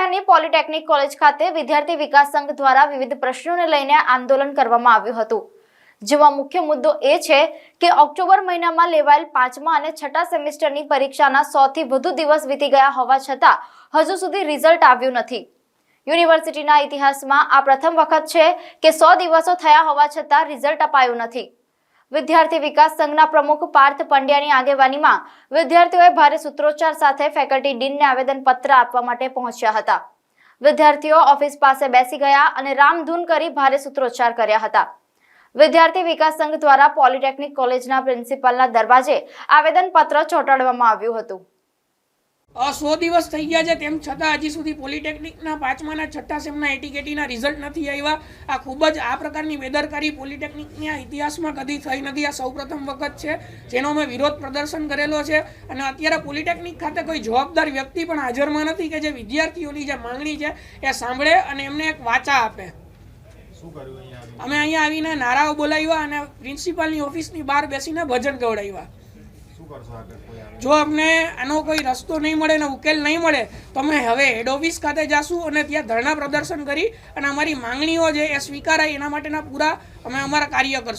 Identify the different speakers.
Speaker 1: શહેરની polytechnic college ખાતે વિદ્યાર્થી વિકાસ સંઘ દ્વારા વિવિધ પ્રશ્નોને લઈને આંદોલન કરવામાં આવ્યું હતું, જેમાં મુખ્ય મુદ્દો એ છે કે ઓક્ટોબર મહિનામાં લેવાયેલ 5મા અને 6ઠા સેમેસ્ટરની પરીક્ષાના 100 થી વધુ દિવસ વીતી ગયા હોવા છતાં હજુ સુધી રિઝલ્ટ આવ્યું નથી। યુનિવર્સિટીના ઇતિહાસમાં આ પ્રથમ વખત છે કે 100 દિવસો થયા હોવા છતાં રિઝલ્ટ અપાયું નથી। વિદ્યાર્થી વિકાસ સંઘના પ્રમુખ પાર્થ પંડ્યાની આગેવાનીમાં વિદ્યાર્થીઓએ ભારે સૂત્રોચ્ચાર સાથે ફેકલ્ટી ડીનને આવેદનપત્ર આપવા માટે પહોંચ્યા હતા। વિદ્યાર્થીઓ ઓફિસ પાસે બેસી ગયા અને રામધૂન કરી ભારે સૂત્રોચ્ચાર કર્યા હતા। વિદ્યાર્થી વિકાસ સંઘ દ્વારા પોલિટેકનિક કોલેજના પ્રિન્સિપાલના દરવાજે આવેદનપત્ર ચોંટાડવામાં આવ્યું હતું।
Speaker 2: 100 દિવસ થઈ ગયા છે તેમ છતાં હજી સુધી પોલિટેકનિકના 5મા અને 6ઠા સેમના એટીકેટીના રિઝલ્ટ નથી આવ્યા। આ ખૂબ જ આ પ્રકારની બેદરકારી પોલિટેકનિકના ઇતિહાસમાં કદી થઈ નથી। આ સૌપ્રથમ વખત છે જેનો અમે વિરોધ પ્રદર્શન કરેલો છે અને અત્યારે પોલિટેકનિક ખાતે કોઈ જવાબદાર વ્યક્તિ પણ હાજરમાં નથી કે જે વિદ્યાર્થીઓની જે માંગણી છે એ સાંભળે અને એમને એક વાચા આપે। અમે અહીંયા આવીને નારાઓ બોલાવ્યા અને પ્રિન્સિપાલની ઓફિસની બહાર બેસીને ભજન ગવડાવ્યા। જો અમને આનો કોઈ રસ્તો નહીં મળે ને ઉકેલ નહીં મળે તો અમે હવે હેડ ઓફિસ ખાતે જાશું અને ત્યાં ધરણા પ્રદર્શન કરી અને અમારી માંગણીઓ છે એ સ્વીકારાય એના માટેના પૂરા અમે અમારા કાર્ય કરશું।